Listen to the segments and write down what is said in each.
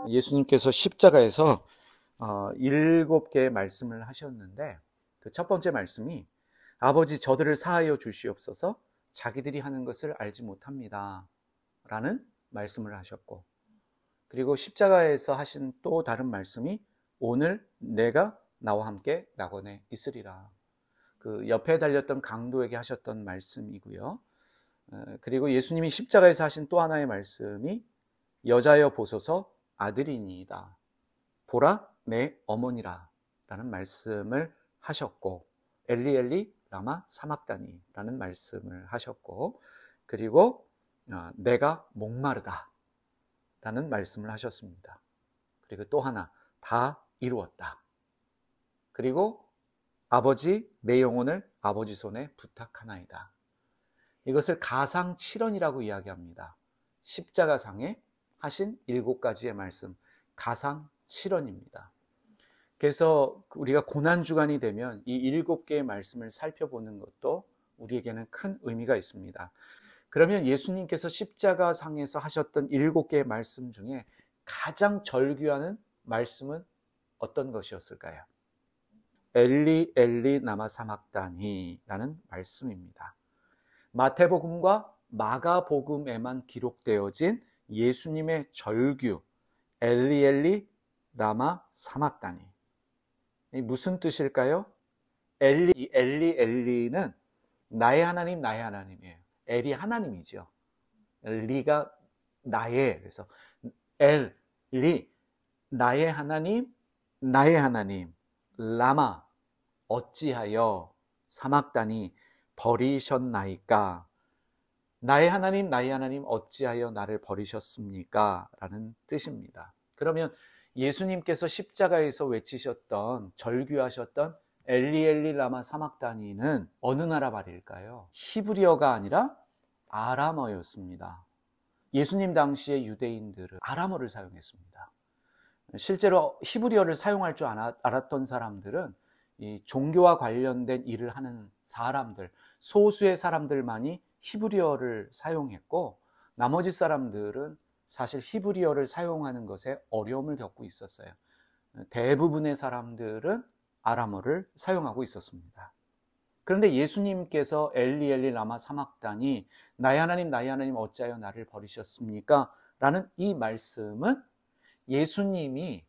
예수님께서 십자가에서 7개의 말씀을 하셨는데 그 첫 번째 말씀이 아버지 저들을 사하여 주시옵소서 자기들이 하는 것을 알지 못합니다 라는 말씀을 하셨고, 그리고 십자가에서 하신 또 다른 말씀이 오늘 내가 나와 함께 낙원에 있으리라, 그 옆에 달렸던 강도에게 하셨던 말씀이고요. 그리고 예수님이 십자가에서 하신 또 하나의 말씀이 여자여 보소서 아들이니이다, 보라 내 어머니라 라는 말씀을 하셨고, 엘리 엘리 라마 사막다니 라는 말씀을 하셨고, 그리고 내가 목마르다 라는 말씀을 하셨습니다. 그리고 또 하나, 다 이루었다. 그리고 아버지 내 영혼을 아버지 손에 부탁하나이다. 이것을 가상 7언이라고 이야기합니다. 십자가상에 하신 7가지의 말씀, 가상 7언입니다. 그래서 우리가 고난주간이 되면 이 7개의 말씀을 살펴보는 것도 우리에게는 큰 의미가 있습니다. 그러면 예수님께서 십자가상에서 하셨던 7개의 말씀 중에 가장 절규하는 말씀은 어떤 것이었을까요? 엘리 엘리 라마 사막다니 라는 말씀입니다. 마태복음과 마가복음에만 기록되어진 예수님의 절규, 엘리 엘리 라마 사막다니. 무슨 뜻일까요? 엘리는 나의 하나님 나의 하나님이에요. 엘이 하나님이죠. 리가 나의, 그래서 엘리 나의 하나님 나의 하나님, 라마 어찌하여 사막다니 버리셨나이까, 나의 하나님 나의 하나님 어찌하여 나를 버리셨습니까? 라는 뜻입니다. 그러면 예수님께서 십자가에서 외치셨던, 절규하셨던 엘리 엘리 라마 사막다니는 어느 나라 말일까요? 히브리어가 아니라 아람어였습니다. 예수님 당시의 유대인들은 아람어를 사용했습니다. 실제로 히브리어를 사용할 줄 알았던 사람들은 이 종교와 관련된 일을 하는 사람들, 소수의 사람들만이 히브리어를 사용했고, 나머지 사람들은 사실 히브리어를 사용하는 것에 어려움을 겪고 있었어요. 대부분의 사람들은 아람어를 사용하고 있었습니다. 그런데 예수님께서 엘리 엘리 라마 사막다니 나의 하나님 어찌하여 나를 버리셨습니까? 라는 이 말씀은 예수님이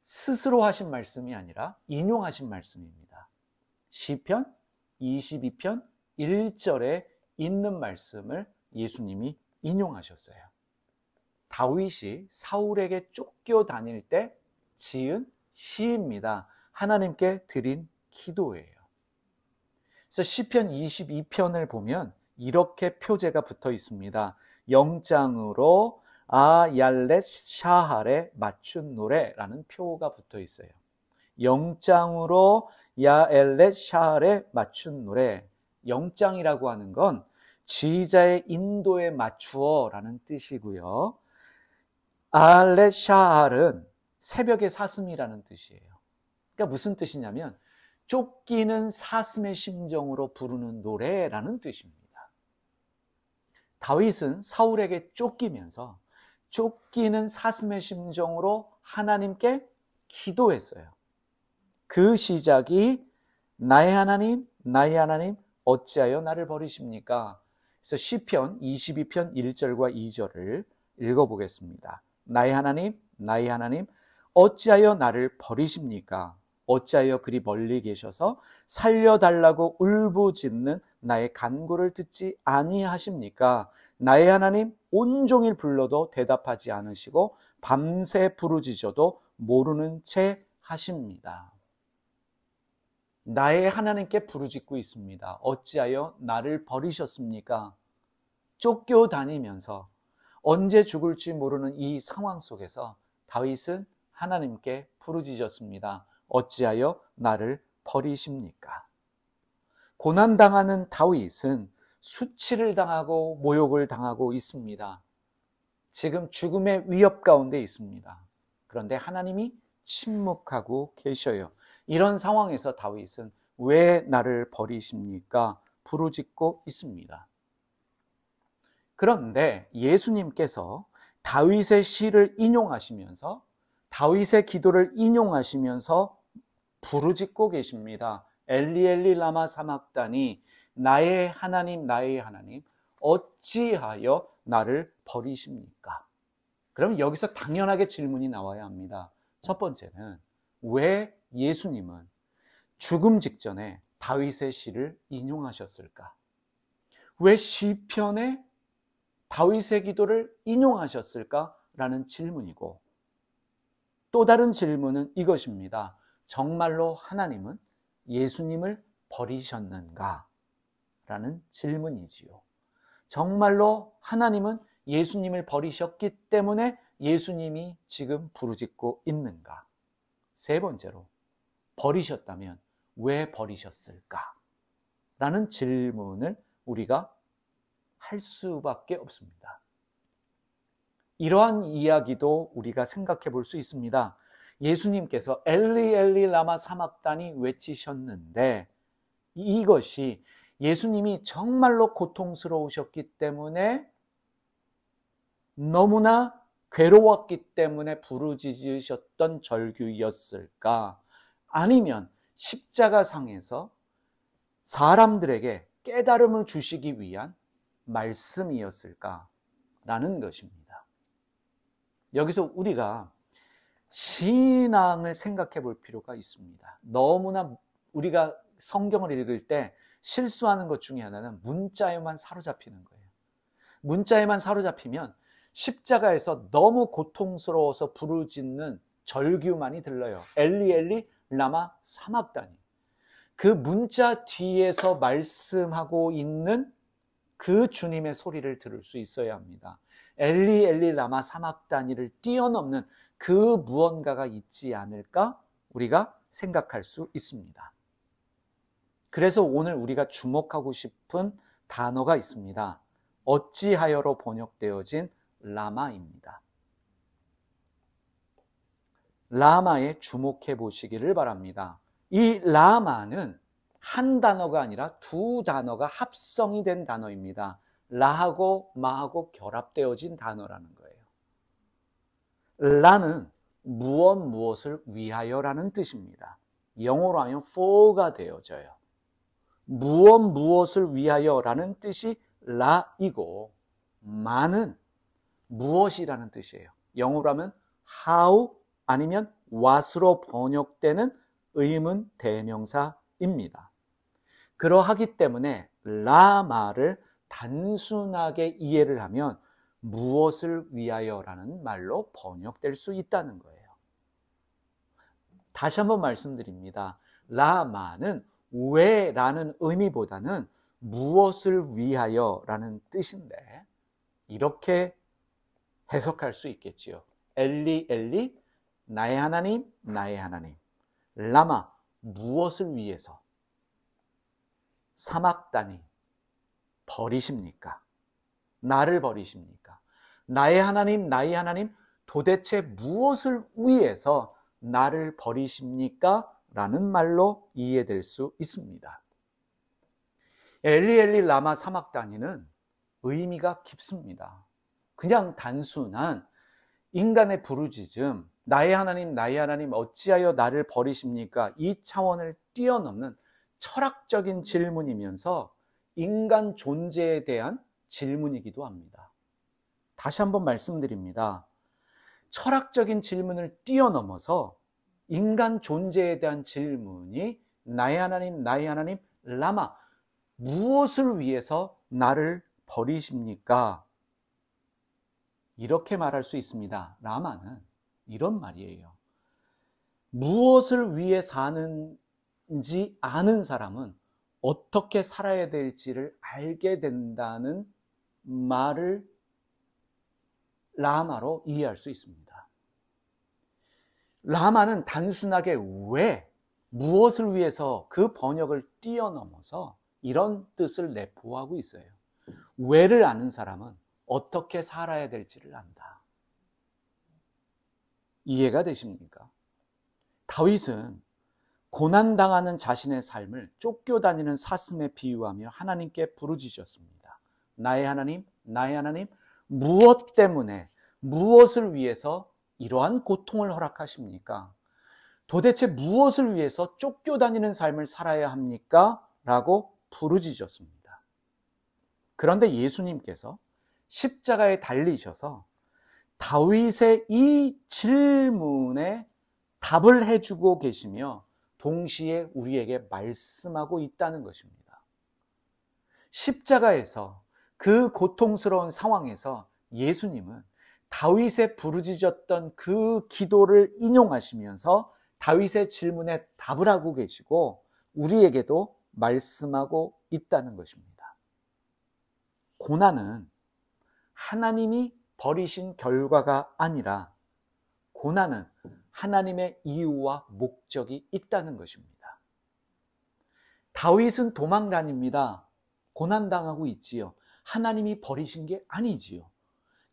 스스로 하신 말씀이 아니라 인용하신 말씀입니다. 시편 22편 1절에 있는 말씀을 예수님이 인용하셨어요. 다윗이 사울에게 쫓겨 다닐 때 지은 시입니다. 하나님께 드린 기도예요. 그래서 시편 22편을 보면 이렇게 표제가 붙어 있습니다. 영장으로 아얄렛 샤할에 맞춘 노래라는 표가 붙어 있어요. 영장으로 야엘렛 샤할에 맞춘 노래. 영장이라고 하는 건 지휘자의 인도에 맞추어 라는 뜻이고요. 아얄렛 샤할은 새벽의 사슴이라는 뜻이에요. 그러니까 무슨 뜻이냐면 쫓기는 사슴의 심정으로 부르는 노래라는 뜻입니다. 다윗은 사울에게 쫓기면서 쫓기는 사슴의 심정으로 하나님께 기도했어요. 그 시작이 나의 하나님 어찌하여 나를 버리십니까? 그래서 시편 22편 1절과 2절을 읽어보겠습니다. 나의 하나님 어찌하여 나를 버리십니까? 어찌하여 그리 멀리 계셔서 살려달라고 울부짖는 나의 간구를 듣지 아니하십니까? 나의 하나님 온종일 불러도 대답하지 않으시고 밤새 부르짖어도 모르는 채 하십니다. 나의 하나님께 부르짖고 있습니다. 어찌하여 나를 버리셨습니까? 쫓겨다니면서 언제 죽을지 모르는 이 상황 속에서 다윗은 하나님께 부르짖었습니다. 어찌하여 나를 버리십니까? 고난당하는 다윗은 수치를 당하고 모욕을 당하고 있습니다. 지금 죽음의 위협 가운데 있습니다. 그런데 하나님이 침묵하고 계셔요. 이런 상황에서 다윗은 왜 나를 버리십니까? 부르짖고 있습니다. 그런데 예수님께서 다윗의 시를 인용하시면서 다윗의 기도를 인용하시면서 부르짖고 계십니다. 엘리 엘리 라마 사막다니 나의 하나님 나의 하나님 어찌하여 나를 버리십니까? 그럼 여기서 당연하게 질문이 나와야 합니다. 첫 번째는 왜 예수님은 죽음 직전에 다윗의 시를 인용하셨을까? 왜 시편에 다윗의 기도를 인용하셨을까? 라는 질문이고, 또 다른 질문은 이것입니다. 정말로 하나님은 예수님을 버리셨는가? 라는 질문이지요. 정말로 하나님은 예수님을 버리셨기 때문에 예수님이 지금 부르짖고 있는가? 세 번째로, 버리셨다면 왜 버리셨을까? 라는 질문을 우리가 할 수밖에 없습니다. 이러한 이야기도 우리가 생각해 볼 수 있습니다. 예수님께서 엘리 엘리 라마 사막다니 외치셨는데 이것이 예수님이 정말로 고통스러우셨기 때문에 너무나 괴로웠기 때문에 부르짖으셨던 절규였을까? 아니면 십자가상에서 사람들에게 깨달음을 주시기 위한 말씀이었을까? 라는 것입니다. 여기서 우리가 신앙을 생각해 볼 필요가 있습니다. 너무나 우리가 성경을 읽을 때 실수하는 것 중에 하나는 문자에만 사로잡히는 거예요. 문자에만 사로잡히면 십자가에서 너무 고통스러워서 부르짖는 절규만이 들려요. 엘리 엘리 라마 사막다니. 그 문자 뒤에서 말씀하고 있는 그 주님의 소리를 들을 수 있어야 합니다. 엘리 엘리 라마 사막다니를 뛰어넘는 그 무언가가 있지 않을까 우리가 생각할 수 있습니다. 그래서 오늘 우리가 주목하고 싶은 단어가 있습니다. 어찌하여로 번역되어진 라마입니다. 라마에 주목해 보시기를 바랍니다. 이 라마는 한 단어가 아니라 두 단어가 합성이 된 단어입니다. 라하고 마하고 결합되어진 단어라는 거예요. 라는 무엇을 위하여라는 뜻입니다. 영어로 하면 for가 되어져요. 무엇을 위하여라는 뜻이 라이고, 마는 무엇이라는 뜻이에요. 영어로 하면 how 아니면 what으로 번역되는 의문 대명사입니다. 그러하기 때문에 라마를 단순하게 이해를 하면 무엇을 위하여라는 말로 번역될 수 있다는 거예요. 다시 한번 말씀드립니다. 라마는 왜라는 의미보다는 무엇을 위하여라는 뜻인데 이렇게 해석할 수 있겠지요. 엘리 엘리 나의 하나님 나의 하나님. 라마 무엇을 위해서? 사막다니 버리십니까? 나를 버리십니까? 나의 하나님 나의 하나님 도대체 무엇을 위해서 나를 버리십니까? 라는 말로 이해될 수 있습니다. 엘리 엘리 라마 사막다니는 의미가 깊습니다. 그냥 단순한 인간의 부르짖음, 나의 하나님 어찌하여 나를 버리십니까? 이 차원을 뛰어넘는 철학적인 질문이면서 인간 존재에 대한 질문이기도 합니다. 다시 한번 말씀드립니다. 철학적인 질문을 뛰어넘어서 인간 존재에 대한 질문이 나의 하나님 라마 무엇을 위해서 나를 버리십니까? 이렇게 말할 수 있습니다. 라마는 이런 말이에요. 무엇을 위해 사는지 아는 사람은 어떻게 살아야 될지를 알게 된다는 말을 라마로 이해할 수 있습니다. 라마는 단순하게 왜, 무엇을 위해서 그 번역을 뛰어넘어서 이런 뜻을 내포하고 있어요. 왜를 아는 사람은 어떻게 살아야 될지를 안다. 이해가 되십니까? 다윗은 고난당하는 자신의 삶을 쫓겨다니는 사슴에 비유하며 하나님께 부르짖으셨습니다. 나의 하나님 무엇 때문에 무엇을 위해서 이러한 고통을 허락하십니까? 도대체 무엇을 위해서 쫓겨다니는 삶을 살아야 합니까? 라고 부르짖었습니다. 그런데 예수님께서 십자가에 달리셔서 다윗의 이 질문에 답을 해주고 계시며 동시에 우리에게 말씀하고 있다는 것입니다. 십자가에서 그 고통스러운 상황에서 예수님은 다윗의 부르짖었던 그 기도를 인용하시면서 다윗의 질문에 답을 하고 계시고 우리에게도 말씀하고 있다는 것입니다. 고난은 하나님이 버리신 결과가 아니라 고난은 하나님의 이유와 목적이 있다는 것입니다. 다윗은 도망 다닙니다. 고난당하고 있지요. 하나님이 버리신 게 아니지요.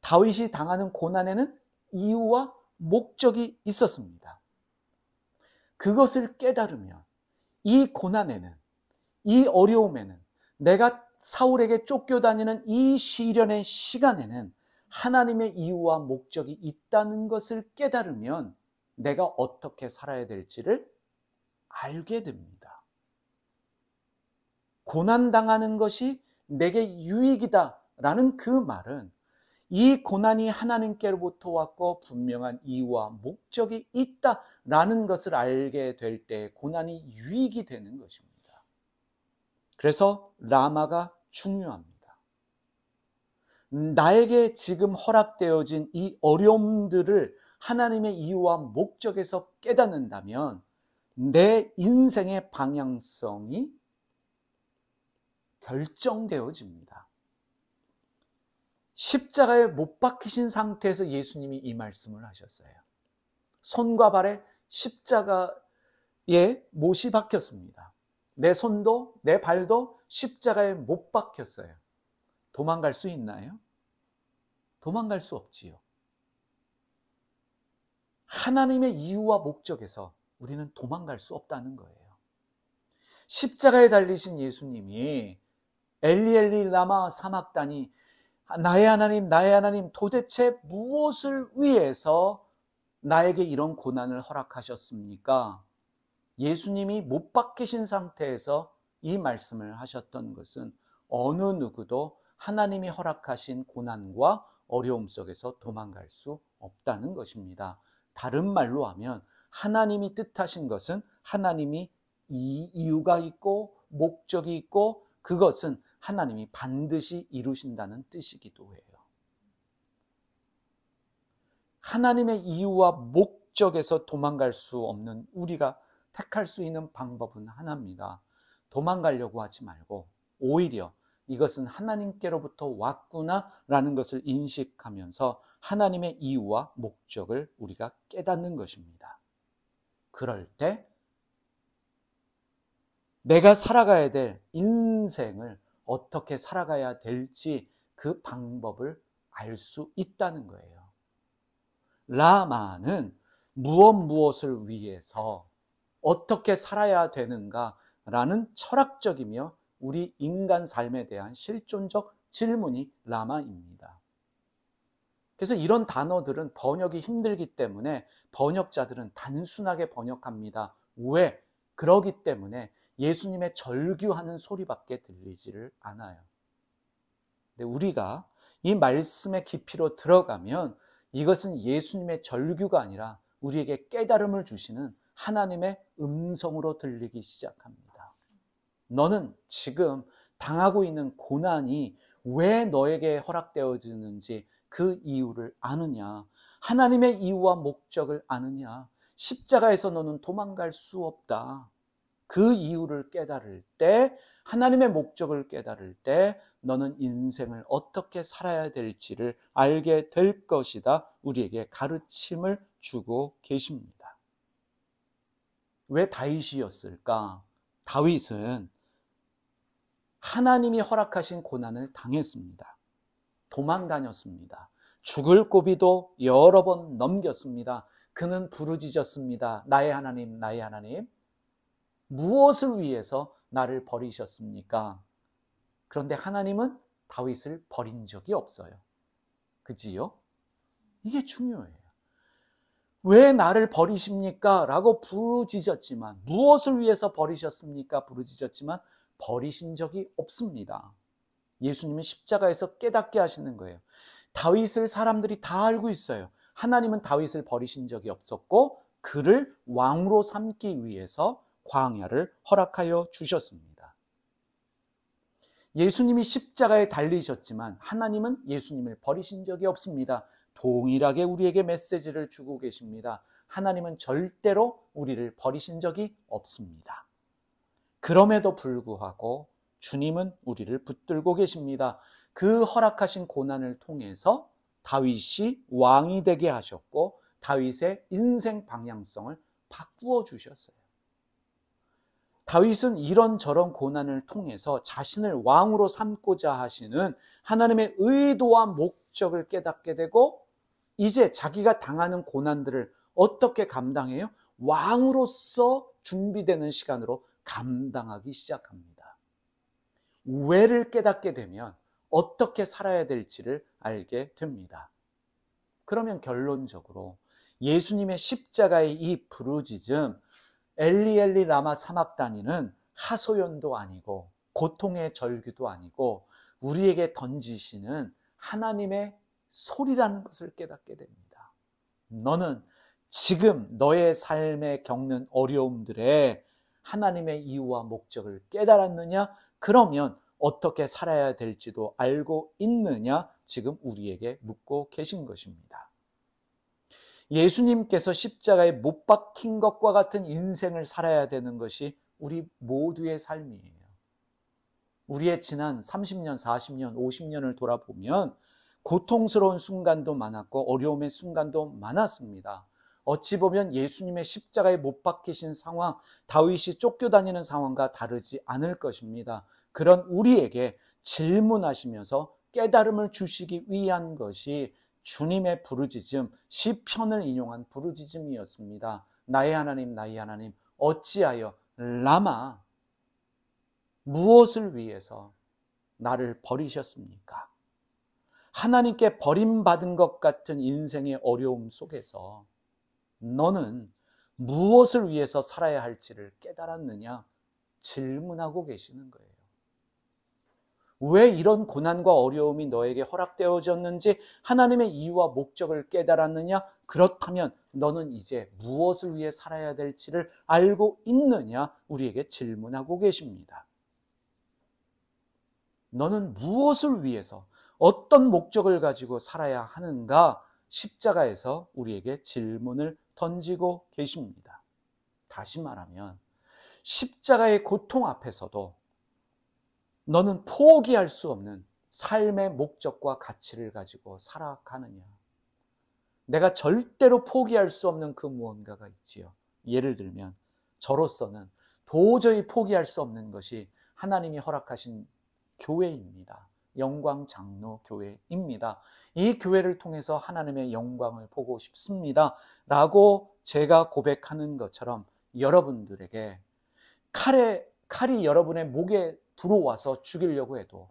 다윗이 당하는 고난에는 이유와 목적이 있었습니다. 그것을 깨달으면 이 고난에는, 이 어려움에는, 내가 사울에게 쫓겨다니는 이 시련의 시간에는 하나님의 이유와 목적이 있다는 것을 깨달으면 내가 어떻게 살아야 될지를 알게 됩니다. 고난당하는 것이 내게 유익이다라는 그 말은 이 고난이 하나님께로부터 왔고 분명한 이유와 목적이 있다라는 것을 알게 될 때 고난이 유익이 되는 것입니다. 그래서 라마가 중요합니다. 나에게 지금 허락되어진 이 어려움들을 하나님의 이유와 목적에서 깨닫는다면 내 인생의 방향성이 결정되어집니다. 십자가에 못 박히신 상태에서 예수님이 이 말씀을 하셨어요. 손과 발에 십자가에 못이 박혔습니다. 내 손도 내 발도 십자가에 못 박혔어요. 도망갈 수 있나요? 도망갈 수 없지요. 하나님의 이유와 목적에서 우리는 도망갈 수 없다는 거예요. 십자가에 달리신 예수님이 엘리 엘리 라마 사막다니 나의 하나님 나의 하나님 도대체 무엇을 위해서 나에게 이런 고난을 허락하셨습니까? 예수님이 못 박히신 상태에서 이 말씀을 하셨던 것은 어느 누구도 하나님이 허락하신 고난과 어려움 속에서 도망갈 수 없다는 것입니다. 다른 말로 하면 하나님이 뜻하신 것은 하나님이 이 이유가 있고 목적이 있고 그것은 하나님이 반드시 이루신다는 뜻이기도 해요. 하나님의 이유와 목적에서 도망갈 수 없는 우리가 택할 수 있는 방법은 하나입니다. 도망가려고 하지 말고 오히려 이것은 하나님께로부터 왔구나라는 것을 인식하면서 하나님의 이유와 목적을 우리가 깨닫는 것입니다. 그럴 때 내가 살아가야 될 인생을 어떻게 살아가야 될지 그 방법을 알 수 있다는 거예요. 라마는 무엇을 위해서 어떻게 살아야 되는가라는 철학적이며 우리 인간 삶에 대한 실존적 질문이 라마입니다. 그래서 이런 단어들은 번역이 힘들기 때문에 번역자들은 단순하게 번역합니다. 왜? 그러기 때문에 예수님의 절규하는 소리밖에 들리지를 않아요. 근데 우리가 이 말씀의 깊이로 들어가면 이것은 예수님의 절규가 아니라 우리에게 깨달음을 주시는 하나님의 음성으로 들리기 시작합니다. 너는 지금 당하고 있는 고난이 왜 너에게 허락되어지는지 그 이유를 아느냐? 하나님의 이유와 목적을 아느냐? 십자가에서 너는 도망갈 수 없다. 그 이유를 깨달을 때, 하나님의 목적을 깨달을 때 너는 인생을 어떻게 살아야 될지를 알게 될 것이다. 우리에게 가르침을 주고 계십니다. 왜 다윗이었을까? 다윗은 하나님이 허락하신 고난을 당했습니다. 도망 다녔습니다. 죽을 고비도 여러 번 넘겼습니다. 그는 부르짖었습니다. 나의 하나님, 나의 하나님, 무엇을 위해서 나를 버리셨습니까? 그런데 하나님은 다윗을 버린 적이 없어요. 그지요? 이게 중요해요. 왜 나를 버리십니까? 라고 부르짖었지만, 무엇을 위해서 버리셨습니까? 부르짖었지만 버리신 적이 없습니다. 예수님은 십자가에서 깨닫게 하시는 거예요. 다윗을 사람들이 다 알고 있어요. 하나님은 다윗을 버리신 적이 없었고 그를 왕으로 삼기 위해서 광야를 허락하여 주셨습니다. 예수님이 십자가에 달리셨지만 하나님은 예수님을 버리신 적이 없습니다. 동일하게 우리에게 메시지를 주고 계십니다. 하나님은 절대로 우리를 버리신 적이 없습니다. 그럼에도 불구하고 주님은 우리를 붙들고 계십니다. 그 허락하신 고난을 통해서 다윗이 왕이 되게 하셨고 다윗의 인생 방향성을 바꾸어 주셨어요. 다윗은 이런저런 고난을 통해서 자신을 왕으로 삼고자 하시는 하나님의 의도와 목적을 깨닫게 되고 이제 자기가 당하는 고난들을 어떻게 감당해요? 왕으로서 준비되는 시간으로 감당하기 시작합니다. 왜를 깨닫게 되면 어떻게 살아야 될지를 알게 됩니다. 그러면 결론적으로 예수님의 십자가의 이 부르짖음, 엘리 엘리 라마 사막다니는 하소연도 아니고 고통의 절규도 아니고 우리에게 던지시는 하나님의 소리라는 것을 깨닫게 됩니다. 너는 지금 너의 삶에 겪는 어려움들에 하나님의 이유와 목적을 깨달았느냐? 그러면 어떻게 살아야 될지도 알고 있느냐? 지금 우리에게 묻고 계신 것입니다. 예수님께서 십자가에 못 박힌 것과 같은 인생을 살아야 되는 것이 우리 모두의 삶이에요. 우리의 지난 30년, 40년, 50년을 돌아보면 고통스러운 순간도 많았고 어려움의 순간도 많았습니다. 어찌 보면 예수님의 십자가에 못 박히신 상황, 다윗이 쫓겨다니는 상황과 다르지 않을 것입니다. 그런 우리에게 질문하시면서 깨달음을 주시기 위한 것이 주님의 부르짖음, 시편을 인용한 부르짖음이었습니다. 나의 하나님, 나의 하나님, 어찌하여 라마, 무엇을 위해서 나를 버리셨습니까? 하나님께 버림받은 것 같은 인생의 어려움 속에서 너는 무엇을 위해서 살아야 할지를 깨달았느냐? 질문하고 계시는 거예요. 왜 이런 고난과 어려움이 너에게 허락되어졌는지 하나님의 이유와 목적을 깨달았느냐? 그렇다면 너는 이제 무엇을 위해 살아야 될지를 알고 있느냐? 우리에게 질문하고 계십니다. 너는 무엇을 위해서 어떤 목적을 가지고 살아야 하는가? 십자가에서 우리에게 질문을 던지고 계십니다. 다시 말하면 십자가의 고통 앞에서도 너는 포기할 수 없는 삶의 목적과 가치를 가지고 살아가느냐? 내가 절대로 포기할 수 없는 그 무언가가 있지요. 예를 들면 저로서는 도저히 포기할 수 없는 것이 하나님이 허락하신 교회입니다. 영광장로교회입니다. 이 교회를 통해서 하나님의 영광을 보고 싶습니다. 라고 제가 고백하는 것처럼 여러분들에게 칼이 여러분의 목에 들어와서 죽이려고 해도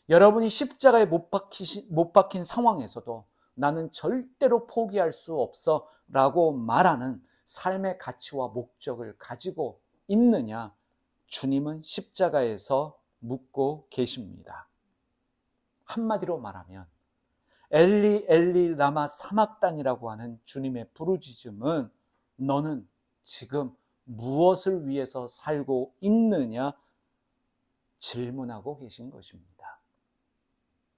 여러분이 십자가에 못 박힌 상황에서도 나는 절대로 포기할 수 없어 라고 말하는 삶의 가치와 목적을 가지고 있느냐? 주님은 십자가에서 묻고 계십니다. 한마디로 말하면 엘리 엘리 라마 사막단이라고 하는 주님의 부르짖음은 너는 지금 무엇을 위해서 살고 있느냐? 질문하고 계신 것입니다.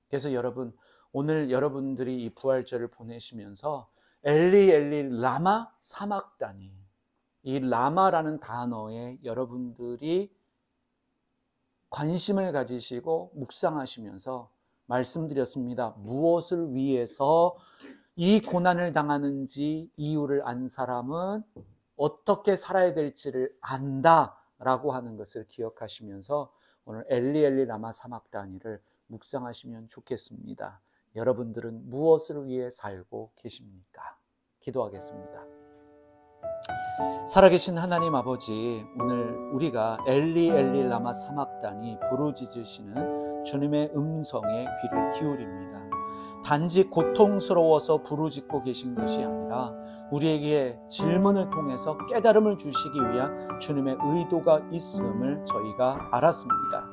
그래서 여러분, 오늘 여러분들이 이 부활절을 보내시면서 엘리 엘리 라마 사막다니, 이 라마라는 단어에 여러분들이 관심을 가지시고 묵상하시면서 말씀드렸습니다. 무엇을 위해서 이 고난을 당하는지 이유를 안 사람은 어떻게 살아야 될지를 안다라고 하는 것을 기억하시면서 오늘 엘리 엘리 라마 사막다니를 묵상하시면 좋겠습니다. 여러분들은 무엇을 위해 살고 계십니까? 기도하겠습니다. 살아계신 하나님 아버지, 오늘 우리가 엘리 엘리 라마 사막다니 부르짖으시는 주님의 음성에 귀를 기울입니다. 단지 고통스러워서 부르짖고 계신 것이 아니라 우리에게 질문을 통해서 깨달음을 주시기 위한 주님의 의도가 있음을 저희가 알았습니다.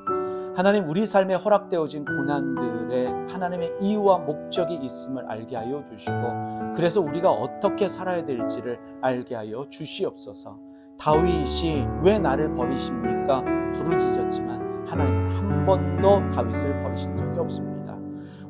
하나님, 우리 삶에 허락되어진 고난들에 하나님의 이유와 목적이 있음을 알게 하여 주시고, 그래서 우리가 어떻게 살아야 될지를 알게 하여 주시옵소서. 다윗이 왜 나를 버리십니까? 부르짖었지만 하나님은 한 번도 다윗을 버리신 적이 없습니다.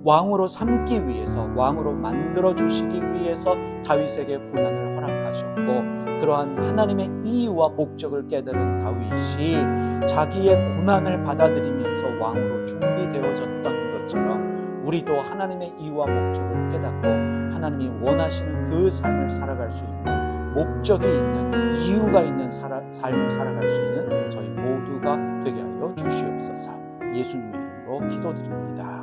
왕으로 삼기 위해서, 왕으로 만들어 주시기 위해서 다윗에게 고난을 허락하셨고, 그러한 하나님의 이유와 목적을 깨달은 다윗이 자기의 고난을 받아들이면서 왕으로 준비되어졌던 것처럼 우리도 하나님의 이유와 목적을 깨닫고 하나님이 원하시는 그 삶을 살아갈 수 있는, 목적이 있는, 이유가 있는 삶을 살아갈 수 있는 저희 모두가 되게 하여 주시옵소서. 예수님의 이름으로 기도드립니다.